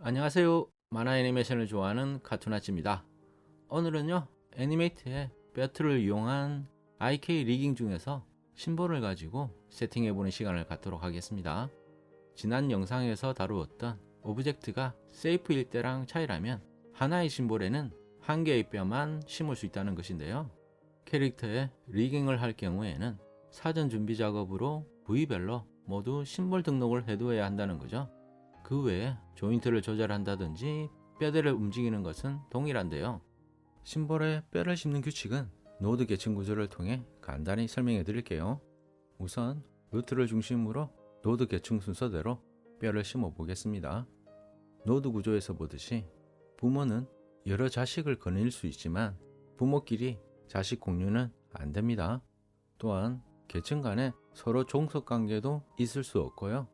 안녕하세요. 만화 애니메이션을 좋아하는 카툰아치입니다. 오늘은요, 애니메이트의 배틀을 이용한 IK 리깅 중에서 심볼을 가지고 세팅해보는 시간을 갖도록 하겠습니다. 지난 영상에서 다루었던 오브젝트가 세이프일 때랑 차이라면 하나의 심볼에는 한 개의 뼈만 심을 수 있다는 것인데요. 캐릭터의 리깅을 할 경우에는 사전 준비 작업으로 부위별로 모두 심볼 등록을 해두어야 한다는 거죠. 그 외에 조인트를 조절한다든지 뼈대를 움직이는 것은 동일한데요. 심볼에 뼈를 심는 규칙은 노드 계층 구조를 통해 간단히 설명해 드릴게요. 우선 루트를 중심으로 노드 계층 순서대로 뼈를 심어 보겠습니다. 노드 구조에서 보듯이 부모는 여러 자식을 거느릴 수 있지만 부모끼리 자식 공유는 안 됩니다. 또한 계층 간에 서로 종속 관계도 있을 수 없고요.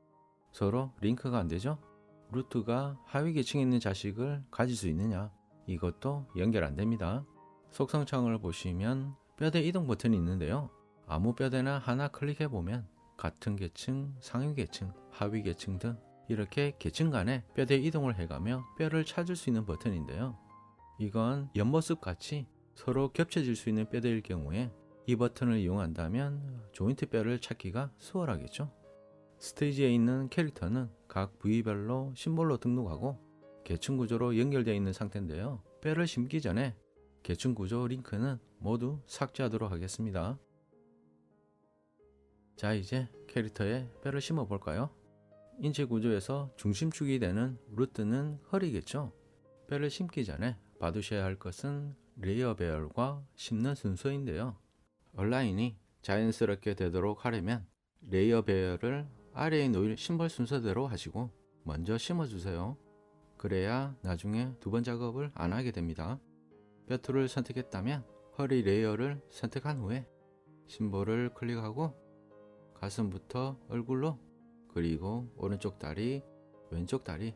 서로 링크가 안 되죠? 루트가 하위 계층에 있는 자식을 가질 수 있느냐? 이것도 연결 안 됩니다. 속성창을 보시면 뼈대 이동 버튼이 있는데요. 아무 뼈대나 하나 클릭해 보면 같은 계층, 상위 계층, 하위 계층 등 이렇게 계층 간에 뼈대 이동을 해가며 뼈를 찾을 수 있는 버튼인데요. 이건 옆모습 같이 서로 겹쳐질 수 있는 뼈대일 경우에 이 버튼을 이용한다면 조인트 뼈를 찾기가 수월하겠죠. 스테이지에 있는 캐릭터는 각 부위별로 심볼로 등록하고 계층 구조로 연결되어 있는 상태인데요. 뼈를 심기 전에 계층 구조 링크는 모두 삭제하도록 하겠습니다. 자, 이제 캐릭터에 뼈를 심어 볼까요? 인체 구조에서 중심축이 되는 루트는 허리겠죠. 뼈를 심기 전에 봐두셔야 할 것은 레이어 배열과 심는 순서인데요. 얼라인이 자연스럽게 되도록 하려면 레이어 배열을 아래에 놓일 심볼 순서대로 하시고 먼저 심어주세요. 그래야 나중에 두 번 작업을 안 하게 됩니다. 뼈 툴을 선택했다면 허리 레이어를 선택한 후에 심볼을 클릭하고 가슴부터 얼굴로, 그리고 오른쪽 다리, 왼쪽 다리,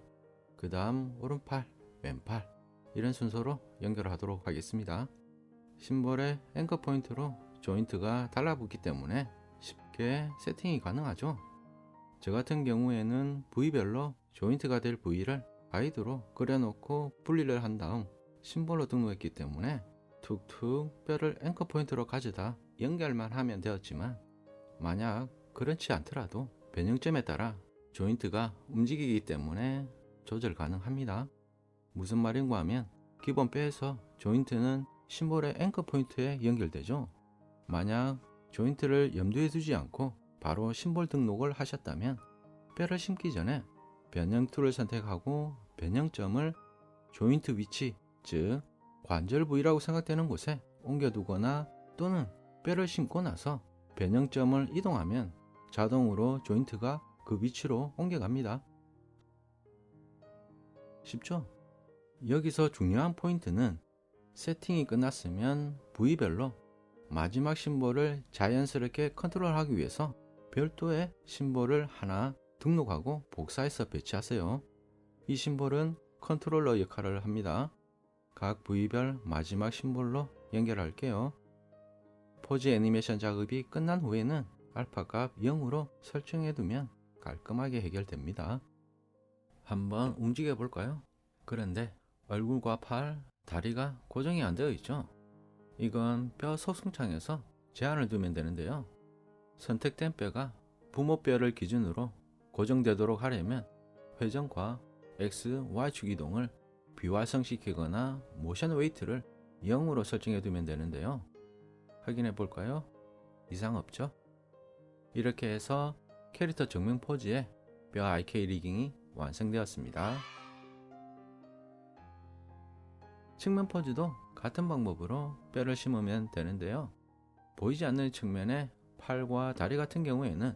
그 다음 오른팔, 왼팔, 이런 순서로 연결하도록 하겠습니다. 심볼의 앵커 포인트로 조인트가 달라붙기 때문에 쉽게 세팅이 가능하죠. 저 같은 경우에는 부위별로 조인트가 될 부위를 가이드로 그려놓고 분리를 한 다음 심볼로 등록했기 때문에 툭툭 뼈를 앵커 포인트로 가져다 연결만 하면 되었지만, 만약 그렇지 않더라도 변형점에 따라 조인트가 움직이기 때문에 조절 가능합니다. 무슨 말인가 하면 기본 뼈에서 조인트는 심볼의 앵커 포인트에 연결되죠. 만약 조인트를 염두에 두지 않고 바로 심볼 등록을 하셨다면 뼈를 심기 전에 변형 툴을 선택하고 변형점을 조인트 위치, 즉 관절 부위라고 생각되는 곳에 옮겨두거나, 또는 뼈를 심고 나서 변형점을 이동하면 자동으로 조인트가 그 위치로 옮겨갑니다. 쉽죠? 여기서 중요한 포인트는 세팅이 끝났으면 부위별로 마지막 심볼을 자연스럽게 컨트롤하기 위해서 별도의 심볼을 하나 등록하고 복사해서 배치하세요. 이 심볼은 컨트롤러 역할을 합니다. 각 부위별 마지막 심볼로 연결할게요. 포즈 애니메이션 작업이 끝난 후에는 알파 값 0으로 설정해 두면 깔끔하게 해결됩니다. 한번 움직여 볼까요? 그런데 얼굴과 팔, 다리가 고정이 안 되어 있죠. 이건 뼈 속성창에서 제한을 두면 되는데요. 선택된 뼈가 부모 뼈를 기준으로 고정되도록 하려면 회전과 X, Y축 이동을 비활성시키거나 모션 웨이트를 0으로 설정해 두면 되는데요. 확인해 볼까요? 이상 없죠? 이렇게 해서 캐릭터 정면 포즈에 뼈 IK 리깅이 완성되었습니다. 측면 포즈도 같은 방법으로 뼈를 심으면 되는데요. 보이지 않는 측면에 팔과 다리 같은 경우에는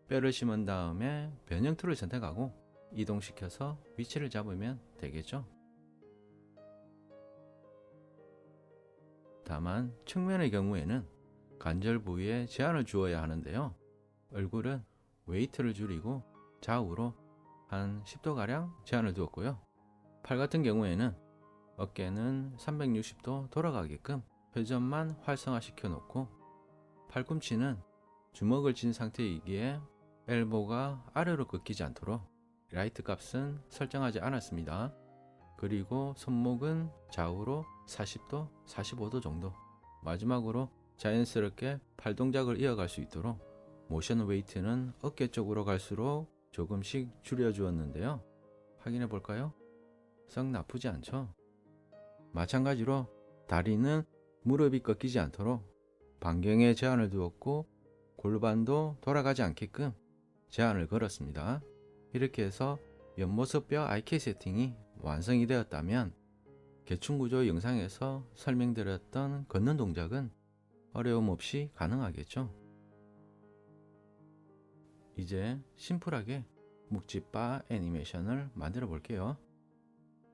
뼈를 심은 다음에 변형 툴을 선택하고 이동시켜서 위치를 잡으면 되겠죠. 다만 측면의 경우에는 관절 부위에 제한을 주어야 하는데요. 얼굴은 웨이트를 줄이고 좌우로 한 10도가량 제한을 두었고요. 팔 같은 경우에는 어깨는 360도 돌아가게끔 회전만 활성화시켜 놓고, 팔꿈치는 주먹을 쥔 상태이기에 엘보가 아래로 꺾이지 않도록 라이트 값은 설정하지 않았습니다. 그리고 손목은 좌우로 40도, 45도 정도. 마지막으로 자연스럽게 팔 동작을 이어갈 수 있도록 모션 웨이트는 어깨 쪽으로 갈수록 조금씩 줄여 주었는데요. 확인해 볼까요? 썩 나쁘지 않죠? 마찬가지로 다리는 무릎이 꺾이지 않도록 반경에 제한을 두었고 골반도 돌아가지 않게끔 제한을 걸었습니다. 이렇게 해서 옆모습뼈 IK 세팅이 완성이 되었다면 개충구조 영상에서 설명드렸던 걷는 동작은 어려움 없이 가능하겠죠. 이제 심플하게 묵지바 애니메이션을 만들어 볼게요.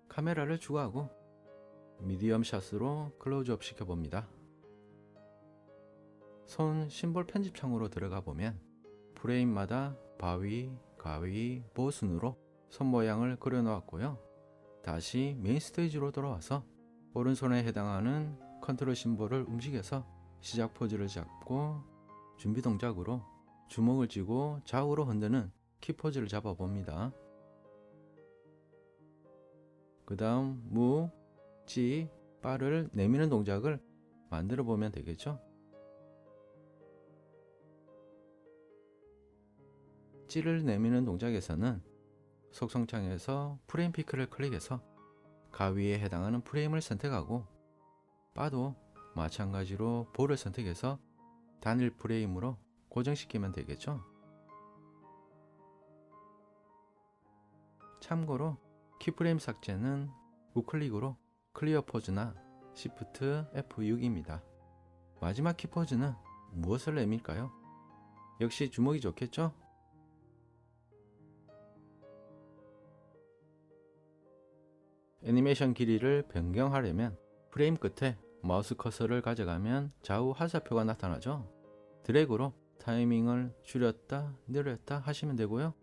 카메라를 추가하고 미디엄 샷으로 클로즈업 시켜 봅니다. 손 심볼 편집창으로 들어가 보면 프레임마다 바위, 가위, 보순으로 손 모양을 그려 놓았고요. 다시 메인 스테이지로 돌아와서 오른손에 해당하는 컨트롤 심볼을 움직여서 시작 포즈를 잡고 준비 동작으로 주먹을 쥐고 좌우로 흔드는 키 포즈를 잡아 봅니다. 그 다음 무, 찌, 바를 내미는 동작을 만들어 보면 되겠죠. 찌를 내미는 동작에서는 속성창에서 프레임 피크를 클릭해서 가위에 해당하는 프레임을 선택하고 바도 마찬가지로 볼을 선택해서 단일 프레임으로 고정시키면 되겠죠. 참고로 키프레임 삭제는 우클릭으로 클리어 포즈나 Shift F6입니다. 마지막 키 포즈는 무엇을 내밀까요? 역시 주먹이 좋겠죠? 애니메이션 길이를 변경하려면 프레임 끝에 마우스 커서를 가져가면 좌우 화살표가 나타나죠. 드래그로 타이밍을 줄였다 늘렸다 하시면 되고요.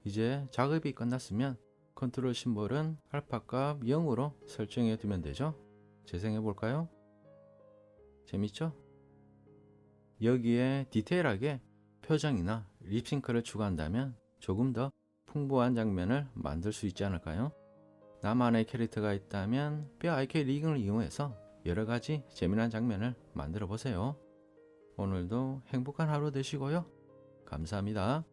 이제 작업이 끝났으면 컨트롤 심볼은 알파값 0으로 설정해 두면 되죠. 재생해 볼까요? 재밌죠? 여기에 디테일하게 표정이나 립싱크를 추가한다면 조금 더 풍부한 장면을 만들 수 있지 않을까요? 나만의 캐릭터가 있다면 뼈 IK 리깅을 이용해서 여러가지 재미난 장면을 만들어 보세요. 오늘도 행복한 하루 되시고요. 감사합니다.